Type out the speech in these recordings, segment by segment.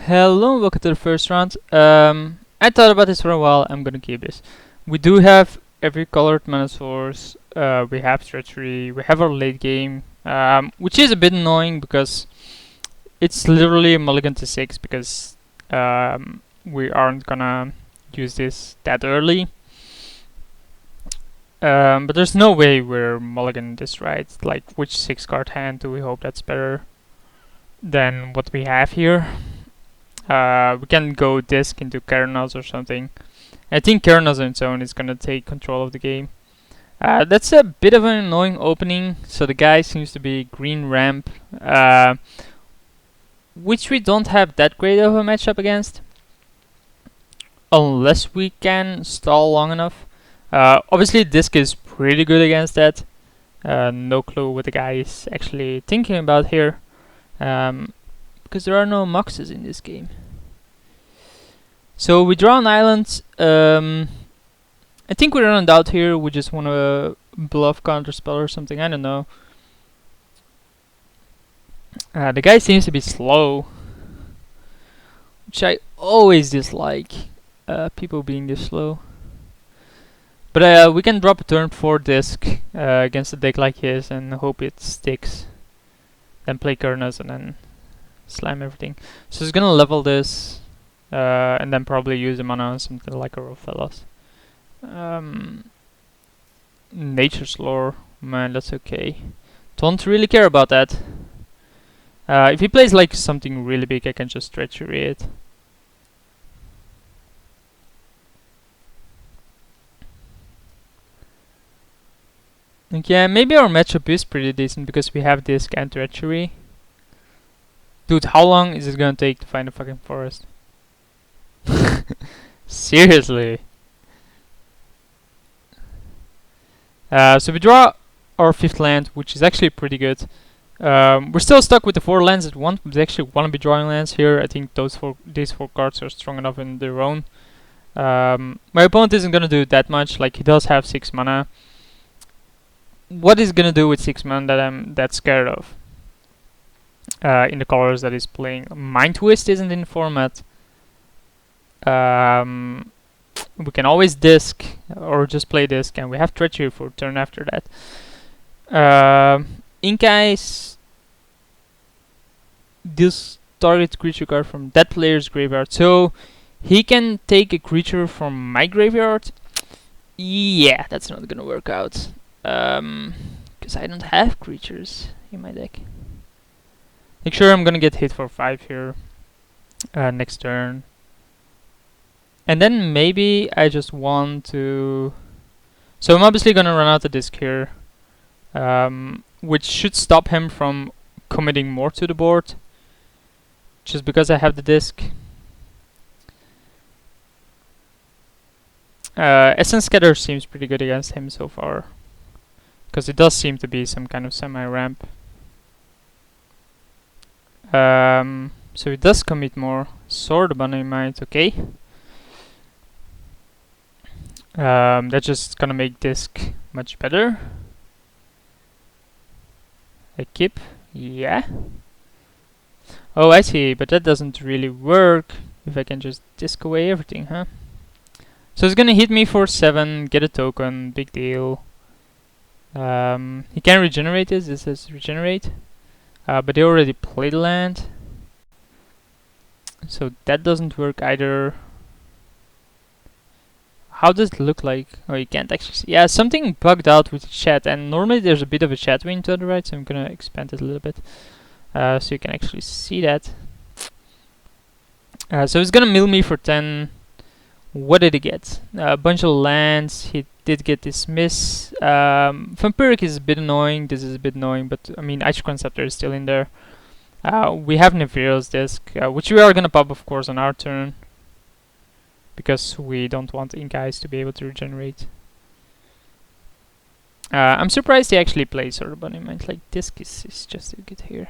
Hello, welcome to the first round. I thought about this for a while. I'm gonna keep this. We do have every colored mana source. We have treachery. We have our late game, which is a bit annoying because it's literally a mulligan to 6 because we aren't gonna use this that early. But there's no way we're mulliganing this, right? Like, which 6 card hand do we hope that's better than what we have here? We can go disc into Keranos or something. I think Keranos on its own is gonna take control of the game. That's a bit of an annoying opening. So the guy seems to be green ramp, which we don't have that great of a matchup against, unless we can stall long enough. Obviously, disc is pretty good against that. No clue what the guy is actually thinking about here. Because there are no Moxes in this game. So we draw an island. I think we run out here. We just want to bluff counterspell or something. I don't know. The guy seems to be slow, which I always dislike. People being this slow. But we can drop a turn 4 disc against a deck like his and hope it sticks. Then play Kurnas and then slam everything. So he's gonna level this and then probably use the mana on something like a Rofellas. Nature's Lore, man, that's okay. Don't really care about that. If he plays like something really big, I can just treachery it. And yeah, maybe our matchup is pretty decent because we have disc and treachery. Dude, how long is it gonna take to find a fucking forest? Seriously. So we draw our 5th land, which is actually pretty good. We're still stuck with the 4 lands at once. We actually want to be drawing lands here. I think these 4 cards are strong enough in their own. My opponent isn't gonna do that much. Like, he does have 6 mana. What is gonna do with 6 mana that I'm that scared of? In the colors that he's playing. Mind Twist isn't in format. We can always disc or just play disc, and we have treachery for turn after that. Inkai's this target creature card from that player's graveyard, so he can take a creature from my graveyard. Yeah, that's not gonna work out. Because I don't have creatures in my deck. Make sure I'm gonna get hit for 5 here next turn. And then maybe I just want to... So I'm obviously gonna run out the disc here, which should stop him from committing more to the board, just because I have the disc. Essence Scatter seems pretty good against him so far, because it does seem to be some kind of semi-ramp. So it does commit more. Sword Bunny Might, okay. That's just gonna make disc much better. A keep, yeah. Oh, I see, but that doesn't really work if I can just disc away everything, huh? So it's gonna hit me for 7, get a token, big deal. He can regenerate this says regenerate. But they already played land, so that doesn't work either. How does it look like? Oh, you can't actually see. Yeah, something bugged out with the chat, and normally there's a bit of a chat window to the right, so I'm gonna expand it a little bit so you can actually see that. So he's gonna mill me for 10. What did he get? A bunch of lands. He did get dismiss. Vampiric is a bit annoying. This is a bit annoying, but I mean, Isochron Scepter is still in there. We have Nevir's disc, which we are gonna pop, of course, on our turn, because we don't want Inkai's to be able to regenerate. I'm surprised he actually plays Sword of Bunny Mind. Like, disc is just a good here.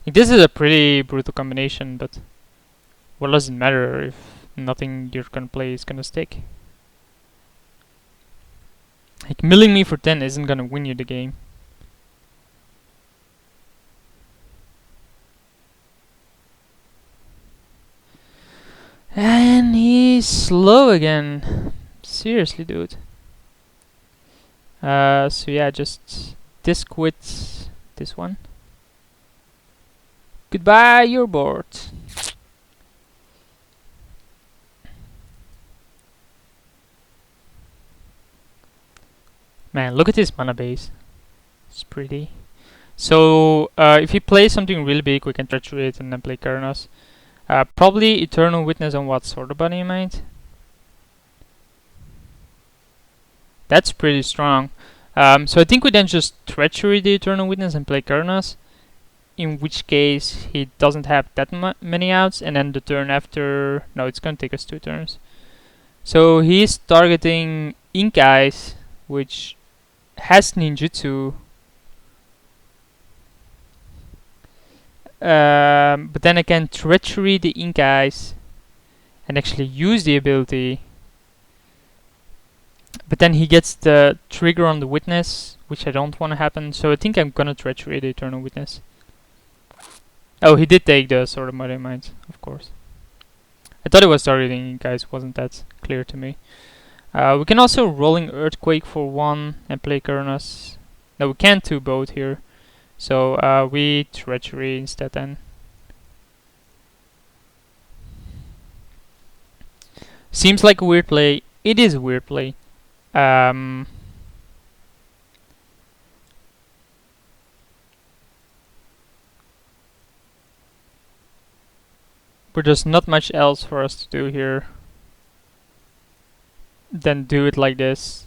Like, this is a pretty brutal combination, but what does it matter if nothing you're gonna play is gonna stick? Like, milling me for 10 isn't gonna win you the game. he's slow again. Seriously, dude. So yeah, just disquit this one. Goodbye, you're bored. Man, look at this mana base. It's pretty. So if he plays something really big, we can treachery it and then play Karnas. Probably Eternal Witness on what sort of body in mind? That's pretty strong. So I think we then just treachery the Eternal Witness and play Karnas. In which case he doesn't have that many outs, and then the turn after... No, it's gonna take us 2 turns. So he's targeting Ink Eyes, which has ninjutsu. But then I can treachery the Ink Eyes and actually use the ability. But then he gets the trigger on the Witness, which I don't want to happen. So I think I'm gonna treachery the Eternal Witness. Oh, he did take the Sword of Muddy Minds, of course. I thought it was targeting Ink Eyes, wasn't that clear to me. We can also Rolling Earthquake for 1 and play Karnas. No, we can't do both here. So we treachery instead then. Seems like a weird play. It is a weird play. But there's not much else for us to do here than do it like this.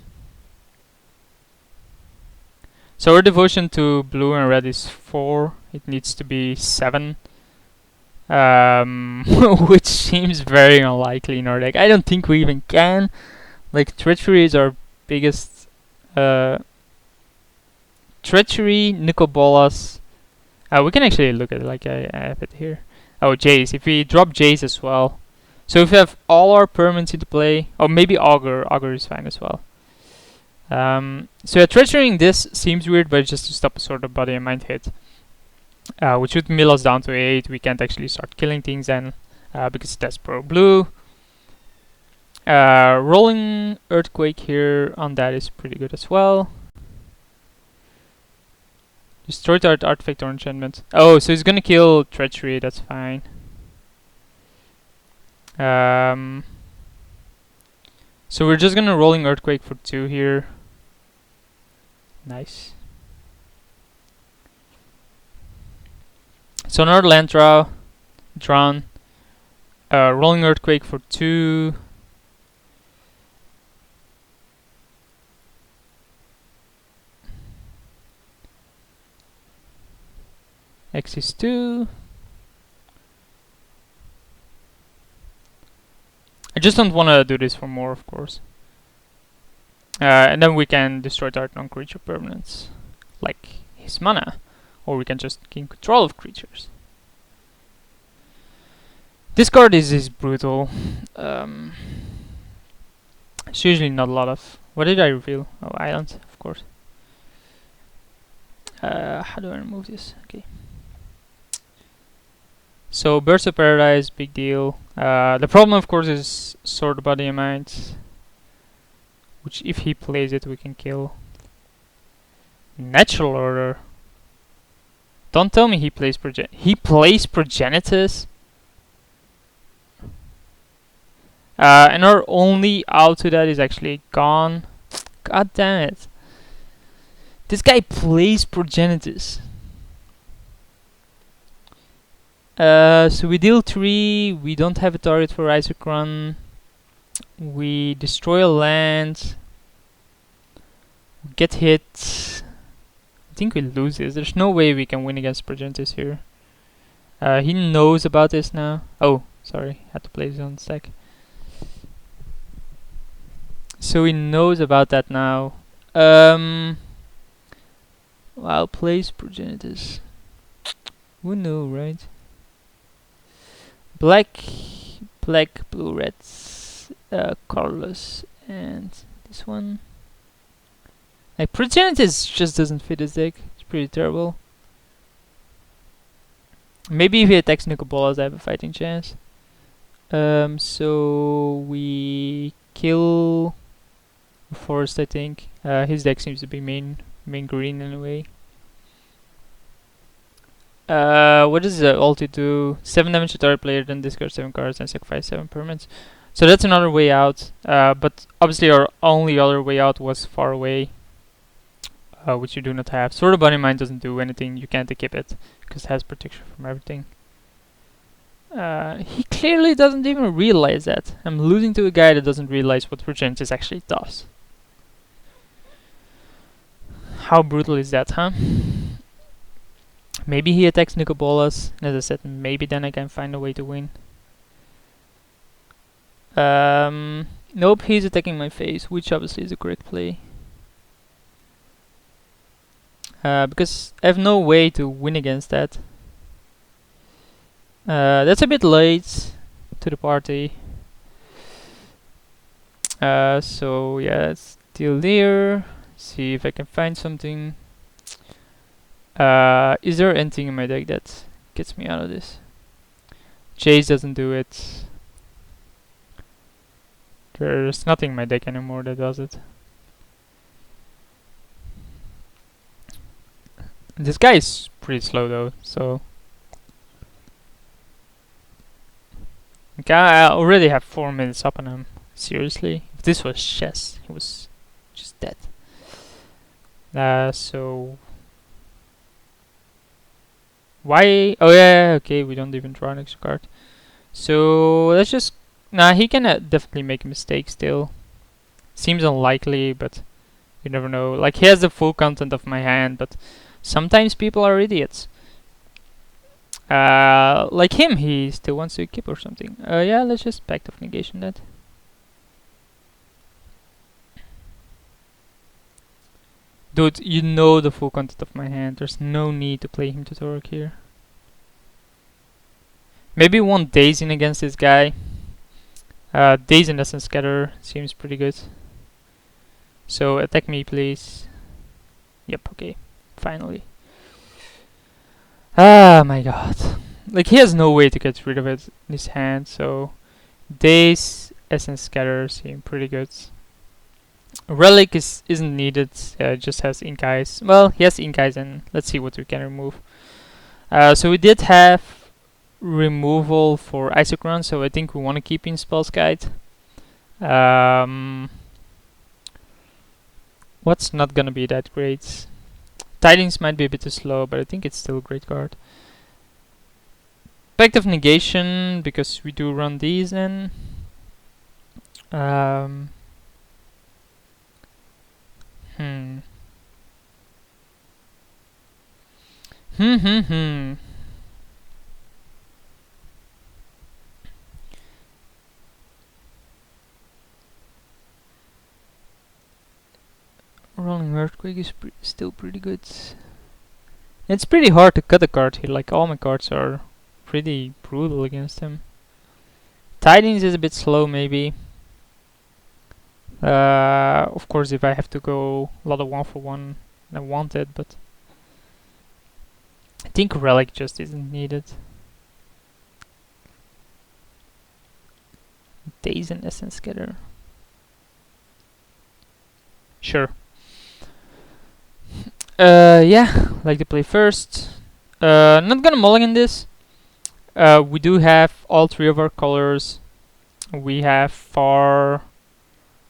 So our devotion to blue and red is 4. It needs to be 7. Which seems very unlikely in our deck. I don't think we even can. Like, treachery is our biggest... treachery, Nicol Bolas. We can actually look at it like I have it here. Oh, Jace. If we drop Jace as well. So if we have all our permanents into play... Oh, maybe Augur. Augur is fine as well. So yeah, treacherying this seems weird, but just to stop a sort of body and mind hit. Which would mill us down to 8. We can't actually start killing things then, because that's pro blue. Rolling Earthquake here on that is pretty good as well. Destroy target artifact or enchantment. Oh, so he's gonna kill treachery, that's fine. So we're just gonna Rolling Earthquake for 2 here. Nice. So another land drawn. Rolling Earthquake for 2. X is 2. I just don't want to do this for more, of course. And then we can destroy target non-creature permanents, like his mana. Or we can just gain control of creatures. This card is brutal. It's usually not a lot of... What did I reveal? Oh, island, of course. How do I remove this? Okay. So, Birds of Paradise, big deal. The problem, of course, is Sword of Body and Mind, which if he plays it, we can kill. Natural Order. Don't tell me he plays Progenitus. And our only out to that is actually gone. God damn it. This guy plays Progenitus. So we deal 3, we don't have a target for Isochron. We destroy a land. Get hit. I think we lose this. There's no way we can win against Progenitus here. He knows about this now. Oh, sorry, had to play his own stack. So he knows about that now. Wow, plays Progenitus. Who knew, right? Black, blue, reds, colorless, and this one. Like, Progenitus just doesn't fit his deck. It's pretty terrible. Maybe if he attacks Nicol Bolas, I have a fighting chance. So we kill Forest, I think. His deck seems to be main green anyway. What does the ulti do? 7 damage to target player, then discard 7 cards and sacrifice 7 permanents. So that's another way out. But obviously our only other way out was far away, which you do not have. Sword of Body Mind doesn't do anything. You can't equip it because it has protection from everything. He clearly doesn't even realize that. I'm losing to a guy that doesn't realize what Regenesis actually does. How brutal is that, huh? Maybe he attacks Nicobolas. As I said, maybe then I can find a way to win. Nope, he's attacking my face, which obviously is the correct play. Because I have no way to win against that. That's a bit late to the party. So yeah, let's deal there. See if I can find something. Is there anything in my deck that gets me out of this? Chase doesn't do it. There's nothing in my deck anymore that does it. This guy is pretty slow though, so... Okay, I already have 4 minutes up on him. Seriously? If this was chess, he was just dead. So... Why? Oh yeah, okay, we don't even draw an extra card. So let's just... Nah, he can definitely make a mistake still. Seems unlikely, but you never know. Like, he has the full content of my hand, but sometimes people are idiots. Like him, he still wants to keep or something. Yeah, let's just Pact of Negation that. Dude, you know the full content of my hand. There's no need to play him to Torque here. Maybe one Daze in against this guy. Daze in Essence Scatter seems pretty good. So attack me, please. Yep, okay. Finally. Ah, my god. Like, he has no way to get rid of it in his hand, so... Daze, Essence Scatter seem pretty good. Relic isn't needed, just has Ink Eyes. Well, he has Ink Eyes, and let's see what we can remove. So we did have removal for Isochron, so I think we want to keep in Spell's Guide. What's not gonna be that great? Tidings might be a bit too slow, but I think it's still a great card. Pact of Negation, because we do run these in. Rolling Earthquake is still pretty good. It's pretty hard to cut a card here, like all my cards are pretty brutal against him. Tidings is a bit slow maybe. Of course if I have to go a lot of 1-for-1 I want it, but I think Relic just isn't needed. Daze and Essence Scatter. Sure. Yeah, like to play first. Not gonna mulligan this. We do have all 3 of our colors. We have far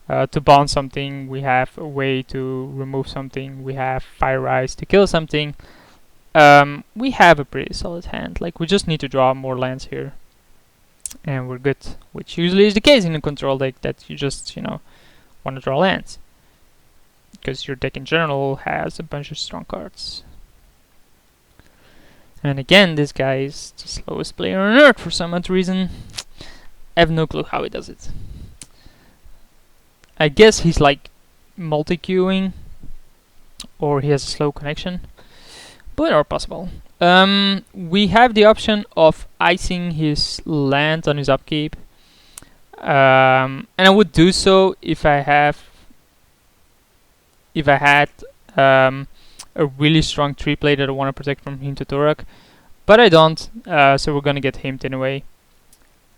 to bond something. We have a way to remove something. We have Fire Eyes to kill something. We have a pretty solid hand. Like, we just need to draw more lands here, and we're good. Which usually is the case in a control deck, that you just, you know, want to draw lands, because your deck in general has a bunch of strong cards. And again, this guy is the slowest player on earth for some odd reason. I have no clue how he does it. I guess he's like multi-queuing, or he has a slow connection. But are possible. We have the option of icing his land on his upkeep. And I would do so if I had a really strong 3-play that I want to protect from him to Torak, but I don't, so we're gonna get himped anyway.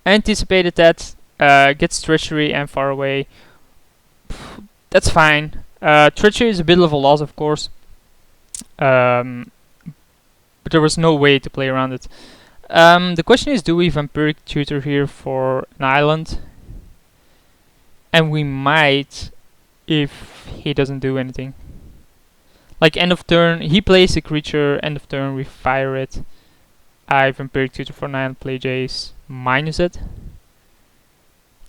I anticipated that. Gets Treachery and Far Away. That's fine. Treachery is a bit of a loss, of course. But there was no way to play around it. The question is, do we Vampiric Tutor here for an island? And we might, if he doesn't do anything. Like end of turn, he plays a creature, end of turn we fire it. I Vampiric Tutor for 9, play Jace, minus it.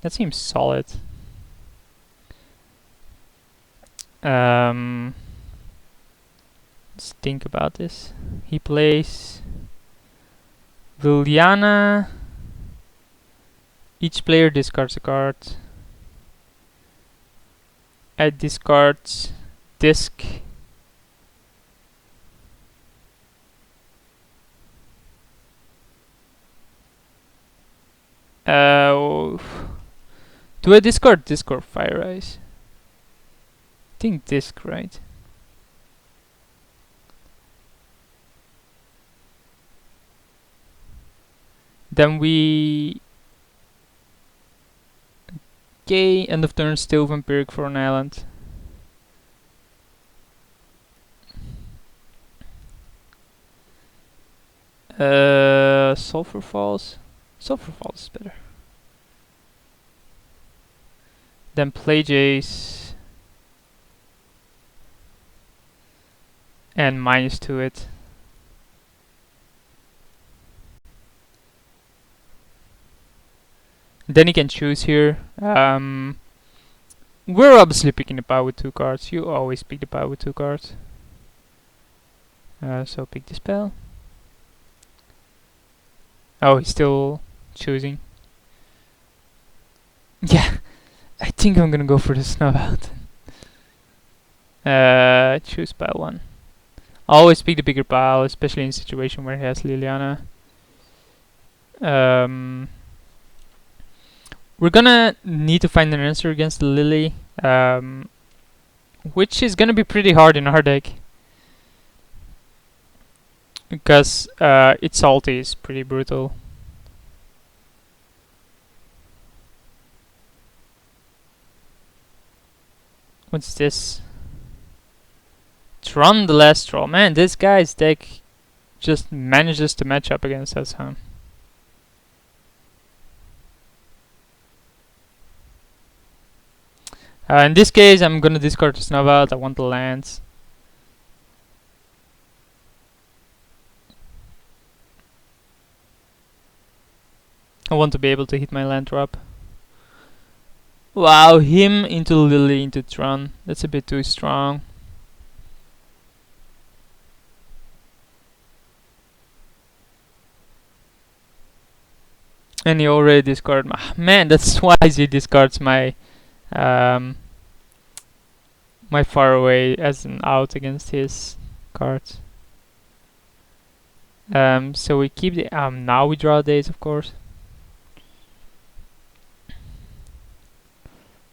That seems solid. Let's think about this. He plays Liliana. Each player discards a card. I discard Disc. Do I discard Disc or Fire Eyes? I think Disc, right? Then we... Okay, end of turn, still Vampiric for an island. Sulfur Falls. Sulfur Falls is better. Then play Jace. And minus to it. Then he can choose here. We're obviously picking the power with 2 cards. You always pick the power with 2 cards. So pick the spell. Oh, he's still choosing. Yeah, I think I'm gonna go for the Snuff Out. Choose pile 1. Always pick the bigger pile, especially in a situation where he has Liliana. We're gonna need to find an answer against the Lily, which is gonna be pretty hard in our deck. Because its salty is pretty brutal. What's this? Tron the Last Straw. Man, this guy's deck just manages to match up against us, huh? In this case, I'm gonna discard the Snuff Out. I want the lands. I want to be able to hit my land drop. Wow, him into Lily into Tron. That's a bit too strong. And he already discarded my... Man, that's twice he discards my... my Far Away as an out against his cards. So we keep the... now we draw days, of course.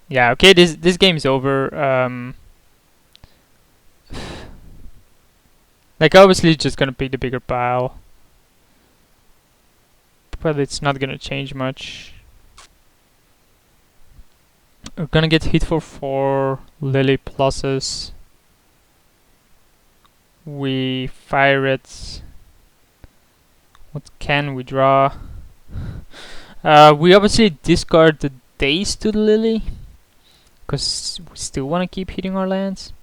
Yeah, okay, this game is over. Like, obviously just gonna pick the bigger pile. But it's not gonna change much. We're gonna get hit for 4 Lily pluses. We fire it. What can we draw? We obviously discard the days to the Lily, because we still want to keep hitting our lands.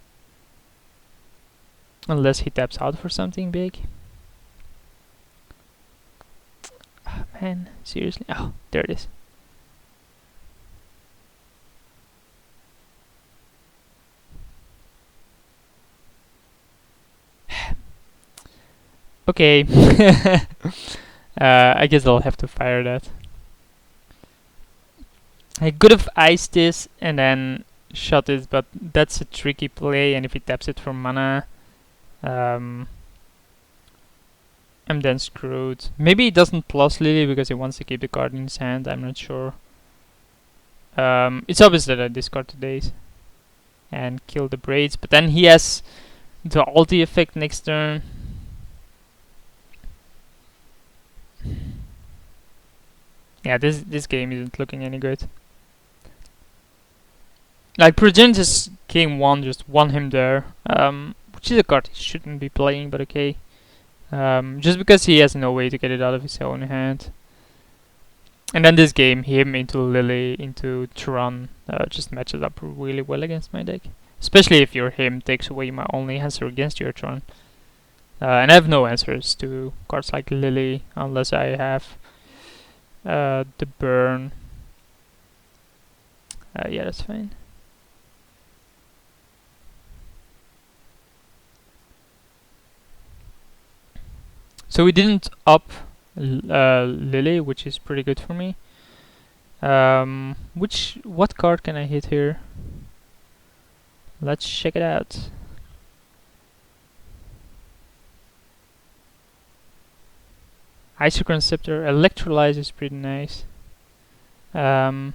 Unless he taps out for something big. Oh, man, seriously? Oh, there it is. Okay. I guess I'll have to fire that. I could have iced this and then shot it, but that's a tricky play, and if he taps it for mana, I'm then screwed. Maybe he doesn't plus Lily because he wants to keep the card in his hand, I'm not sure. It's obvious that I discard the days and kill the braids, but then he has the ulti effect next turn. Yeah, this game isn't looking any good. Like Progenitus game 1 just won him there, which is a card he shouldn't be playing, but okay. Just because he has no way to get it out of his own hand. And then this game, him into Lily, into Tron, just matches up really well against my deck. Especially if your him takes away my only answer against your Tron. And I have no answers to cards like Lily unless I have the burn. Yeah, that's fine. So we didn't up Lily, which is pretty good for me. What card can I hit here? Let's check it out. Isochron Scepter, Electrolyze is pretty nice. There's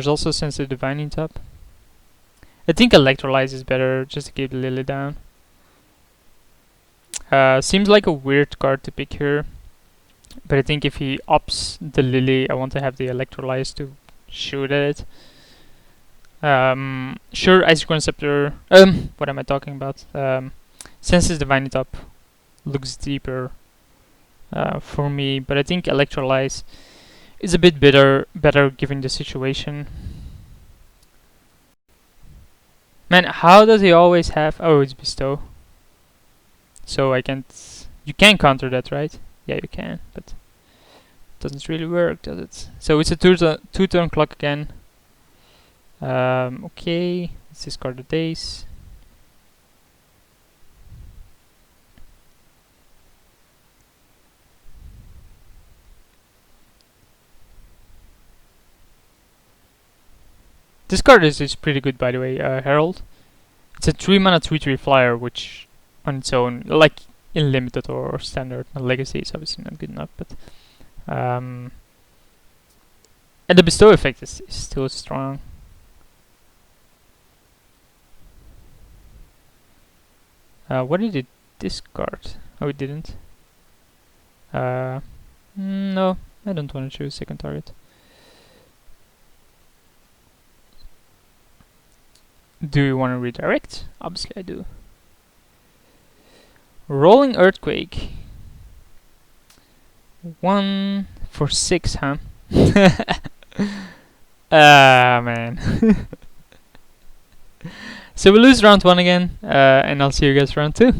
also Sensitive Divining Top. I think Electrolyze is better just to keep Lily down. Seems like a weird card to pick here, but I think if he ups the Lily, I want to have the Electrolyze to shoot at it. Sure, Isochron Scepter. What am I talking about? Senses Divining Top looks deeper for me, but I think Electrolyze is a bit better given the situation. Man, how does he always have? Oh, it's Bestow. So I can't. You can counter that, right? Yeah, you can, but it doesn't really work, does it? So it's a two-turn clock again. Okay, let's discard the days. This card is pretty good, by the way, Herald. It's a 3-mana 3/3 flyer, which on its own, like in limited or standard, legacy is obviously not good enough, but and the Bestow effect is still strong. What did it discard? Oh, it didn't. No, I don't want to choose second target. Do you want to redirect? Obviously I do. Rolling Earthquake. 1 for 6, huh? Ah, man. So we lose round 1 again, and I'll see you guys round 2.